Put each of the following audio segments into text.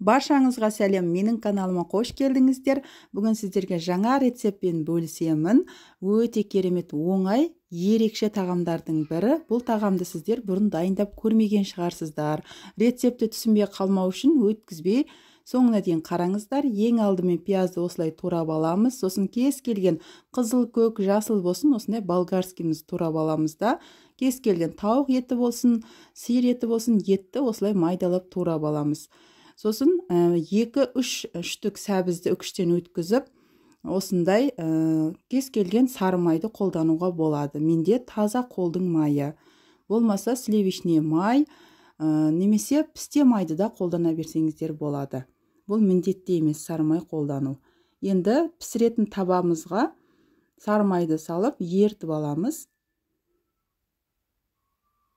Баршаңызға сәлем, менің каналыма қош келдіңіздер. Бүгін сіздерге жаңа рецептпен бөлісемін. Өте керемет, оңай, ерекше тағамдардың бірі. Бұл тағамды сіздер бұрын дайындап көрмеген шығарсыздар. Рецепті түсінбей қалмау үшін өткізбей соңына дейін қараңыздар. Ең алдымен пиязды осылай турап аламыз. Сосын кез келген қызыл, көк, жасыл болсын, осындай болгарскийіміз турап аламыз да. Кез келген тауық еті болсын, сиыр еті болсын, етті осылай майдалап турап аламыз. Сосын 2-3 штук сәбізді үкіштен өткізіп, осындай кез келген сары майды қолдануға болады. Менде таза қолдың майы. Болмаса сливочный май, немесе пісте майды да қолдана берсеңіздер болады. Бұл міндетті емес сары май қолдану. Енді пісіретін табамызға сары майды салып, ертіп аламыз.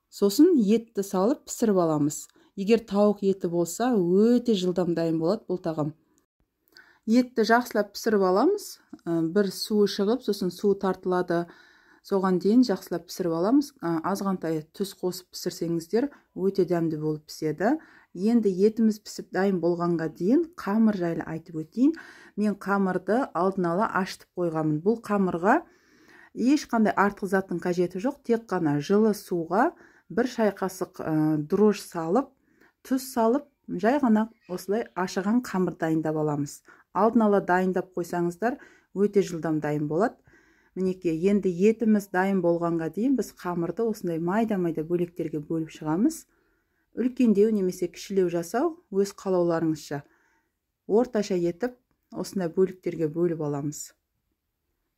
Сосын етті салып пісіріп аламыз. Егер тауық еті болса, өте жылдам дайын болады бұл тағам. Етті жақсылап пісіріп аламыз. Бір суы шығып, сосын суы тартылады. Соған дейін жақсылап пісіріп аламыз. Азғантай тұз қосып пісірсеңіздер, өте дәмді болып піседі. Енді етіміз пісіп дайын болғанға дейін қамыр жайлы айтып өтейін. Мен қамырды алдын ала ашытып қойғанмын. Бұл қамырға ешқандай артық заттың қажеті жоқ. Тек қана жылы суға 1 шай қасық дрожж салып, тұз салып, жай ғана осылай ашыған қамыр дайындап аламыз. Алдын ала дайындап қойсаңыздар, өте жылдам дайын болады. Мінеке, енді етіміз дайын болғанға дейін біз қамырды осындай майда-майда бөліктерге бөліп шығамыз. Үлкендеу немесе кішілеу жасау өз қалауларыңызша. Орташа етіп, осындай бөліктерге бөліп аламыз.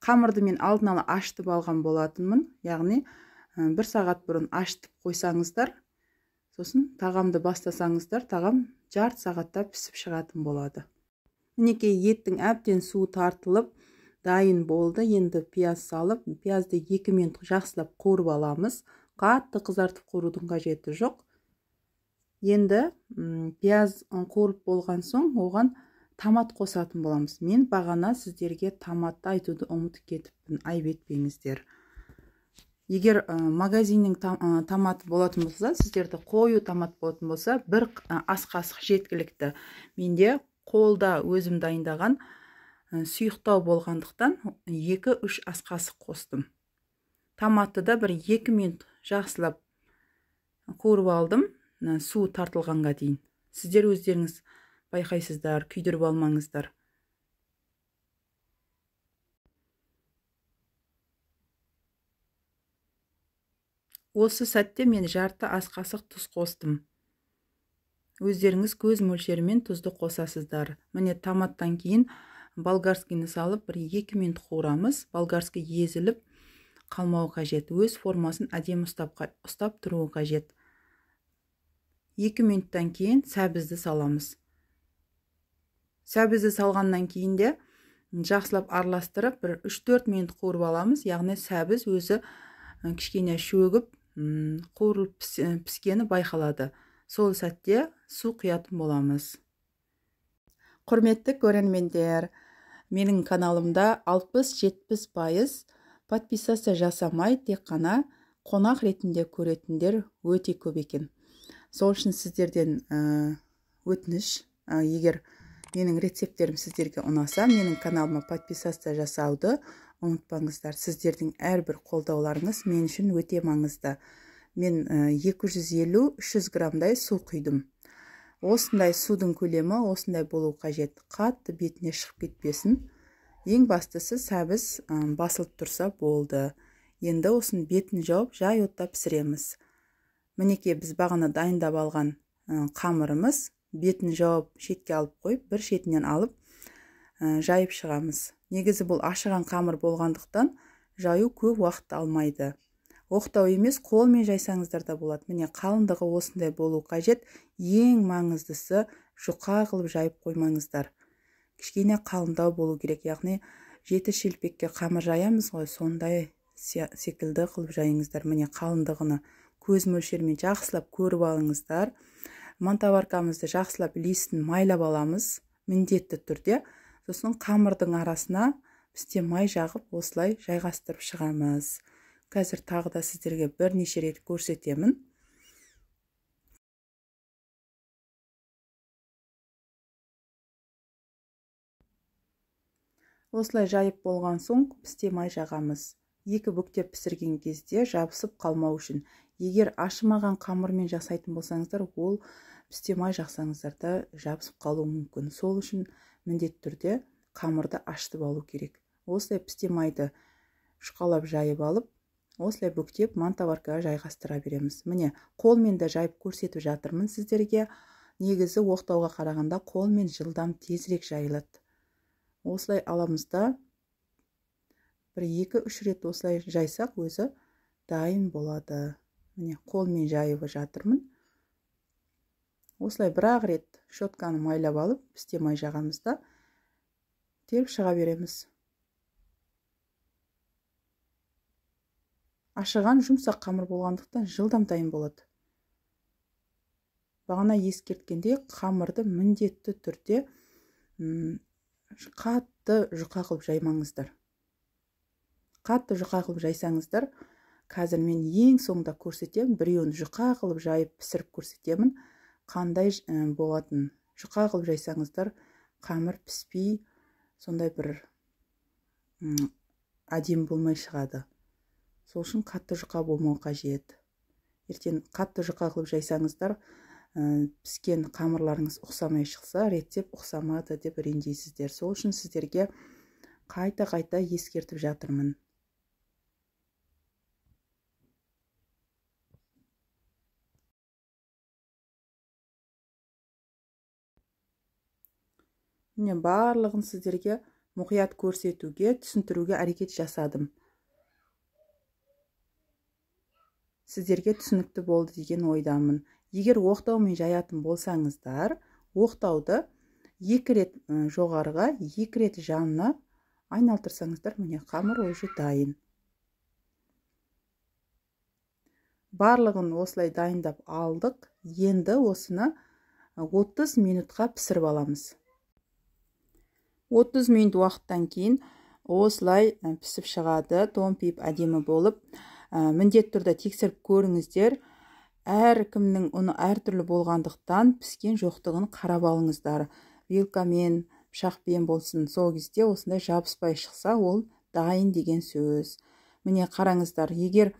Қамырды мен алдын ала ашытып алған болатынмын, яғни 1 сағат бұрын ашытып қойсаңыздар, сосын тағамды бастасаңыздар, тағам жарты сағатта пісіп шығатын болады. Мінеке, еттің әбден суы тартылып, дайын болды. Енді пияз салып, пиязды 2 минут жақсылап қуырып аламыз. Қатты қызартып қуырудың қажеті жоқ. Енді пияз қуырып болған соң, оған томат қосатын боламыз. Мен бағана сіздерге томатты айтуды ұмытып кетіппін, айып етпеңіздер. Егер магазиннің томаты болатын болса, сіздерді қою томат болатын болса, 1 ас қасық жеткілікті. Менде қолда өзім дайындаған сұйықтау болғандықтан 2-3 ас қасық қостым. Томатты да 1-2 минут жақсылап қуырып алдым, суы тартылғанға дейін. Сіздер өздеріңіз байқайсыздар, күйдіріп алмаңыздар. Осы сәтте мен жарты ас қасық тұз қостым. Өздеріңіз көз мөлшерімен тұзды қосасыздар. Міне томаттан кейін болгарскийні салып 1-2 минут қуырамыз. Болгарский езіліп қалмау қажет. Өз формасын әдемі ұстап тұруы қажет. 2 минуттан кейін сәбізді саламыз. Сәбізді салғаннан кейін де жақсылап араластырып 3-4 минут қуырып аламыз. Яғни сәбіз өзі кішкене шөгіп, қуырылып піскені байқалады. Сол сәтте су құятын боламыз. Құрметті көрермендер, менің каналымда 60-70% подписация жасамай, тек қана қонақ ретінде көретіндер өте көп екен. Сол үшін сіздерден өтініш, егер менің рецепттерім сіздерге ұнаса, менің каналыма подписация жасауды ұмытпаңыздар. Сіздердің әрбір қолдауларыңыз мен үшін өте маңызды. Мен 250-300 грамдай су құйдым. Осындай судың көлемі осындай болу қажет. Қатты бетіне шығып кетпесін. Ең бастысы сәбіз басылып тұрса болды. Енді осының бетін жауып, жай отта пісіреміз. Мінеке, біз бағана дайындап алған қамырымыз, бетін жауып, шетке алып қойып, бір шетінен алып, жайып шығамыз. Негізі бұл ашыған қамыр болғандықтан жаю көп уақыт алмайды. Оқтау емес, қолмен жайсаңыздар да болады. Міне қалыңдығы осындай болу қажет. Ең маңыздысы жұқа қылып жайып қоймаңыздар. Кішкене қалыңдау болу керек. Яғни 7 шелпекке қамыр жаямыз ғой, сондай секілді қылып жайыңыздар. Міне қалыңдығыны көз мөлшермен жақсылап көріп алыңыздар. Мантаваркамызды жақсылап листін майлап аламыз, міндетті түрде. Сосын қамырдың арасына пісте май жағып, осылай жайғастырып шығамыз. Қазір тағы да сіздерге бірнеше рет көрсетемін. Осылай жайып болған соң пісте май жағамыз. Екі бүктеп пісірген кезде жабысып қалмау үшін. Егер ашымаған қамырмен жасайтын болсаңыздар, ол пісте май жақсаңыздар да жабысып қалуы мүмкін. Сол үшін міндетті түрде қамырды ашытып алу керек. Осылай пісте майды жұқалап жайып алып, осылай бүктеп мантоваркаға жайғастыра береміз. Міне, қолмен де жайып көрсетіп жатырмын сіздерге. Негізі оқтауға қарағанда қолмен жылдам тезірек жайылады. Осылай аламыз да бір 2-3 рет осылай жайсақ өзі дайын болады. Міне, қолмен жайып жатырмын. Осылай бір-ақ рет щетканы майлап алып, пісте май жағамызда теріп шыға береміз. Ашыған жұмсақ қамыр болғандықтан жылдам дайын болады. Бағана ескерткендей қамырды міндетті түрде қатты жұқа қылып жаймаңыздар. Қатты жұқа қылып жайсаңыздар, қазір мен ең соңында көрсетемін, біреуін жұқа қылып жайып пісіріп көрсетемін, қандай болатын. Жұқа қылып жайсаңыздар, қамыр піспей, сондай бір әдемі болмай шығады. Сол үшін қатты жұқа болмау қажет. Ертең қатты жұқа қылып жайсаңыздар, піскен қамырларыңыз ұқсамай шықса, реттеп ұқсамады деп ренжейсіздер. Сол үшін сіздерге қайта-қайта ескертіп жатырмын. Міне, барлығын сіздерге мұқият көрсетуге, түсіндіруге әрекет жасадым. Сіздерге түсінікті болды деген ойдамын. Егер оқтаумен жаятын болсаңыздар, оқтауды 2 рет жоғарыға, 2 рет жанына айналдырсаңыздар, міне, қамыр уже дайын. Барлығын осылай дайындап алдық. Енді осыны 30 минутқа пісіріп аламыз. 30 минут уақыттан кейін осылай пісіп шығады, томпиып әдемі болып. Міндетті түрде тексеріп көріңіздер. Әркімнің ұны әртүрлі болғандықтан піскен жоқтығын қарап алыңыздар. Вилкамен, пышақпен болсын, сол кезде осындай жабыспай шықса, ол дайын деген сөз. Міне, қараңыздар, егер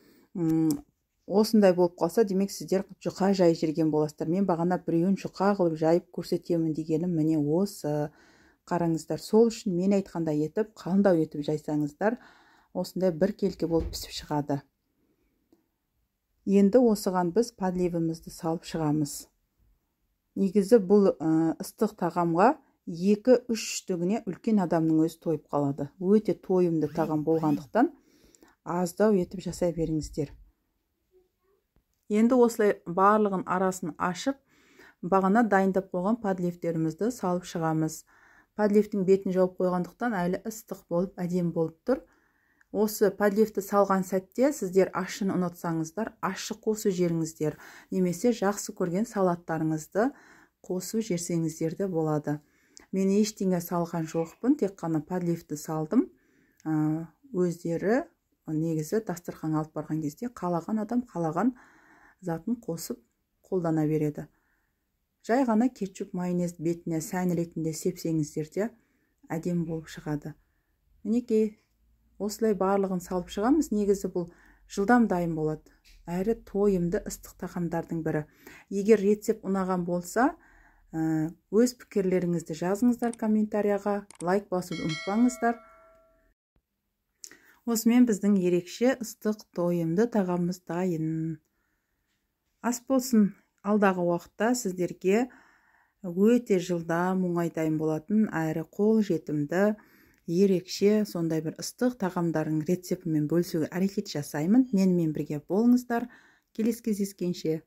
осындай болып қалса, демек сіздер жұқа жай жүрген боласыздар. Мен бағана біреуін жұқа қылып жайып көрсетемін дегенім міне осы. Қараңыздар, сол үшін мен айтқандай етіп, қалыңдау етіп жайсаңыздар, осындай бір келке болып пісіп шығады. Енді осыған біз подливімізді салып шығамыз. Негізі бұл ыстық тағамға 2-3 түгіне үлкен адамның өзі тойып қалады. Өте тойымды тағам болғандықтан аздау етіп жасай беріңіздер. Енді осылай барлығын арасын ашып, бағана дайындап қойған подливтерімізді салып шығамыз. Подливтің бетін жауып қойғандықтан әлі ыстық болып, әдемі болып тұр. Осы подливті салған сәтте сіздер ашыны ұнатсаңыздар, ашы қосып жіберіңіздер. Немесе жақсы көрген салаттарыңызды қосып жіберсеңіздер де болады. Мен ештеңе салған жоқпын, тек қана подливті салдым. Өздері негізі дастархан алып барған кезде қалаған адам қалаған затын қосып қолдана береді. Жай ғана кетчуп, майонез бетіне сән ретінде сепсеңіздер де әдемі болып шығады. Мінекей, осылай барлығын салып шығамыз. Негізі бұл жылдам дайын болады. Әрі тойымды ыстық тағамдардың бірі. Егер рецепт ұнаған болса, өз пікірлеріңізді жазыңыздар комментарияға, лайк басуды ұмытпаңыздар. Осымен біздің ерекше ыстық тойымды тағамымыз дайын. Ас болсын, алдағы уақытта сіздерге өте жылдам оңай дайын болатын, әрі қол жетімді, ерекше сондай бір ыстық тағамдардың рецептімен бөлісуге әрекет жасаймын. Менімен бірге болыңыздар. Келесі кездескенше.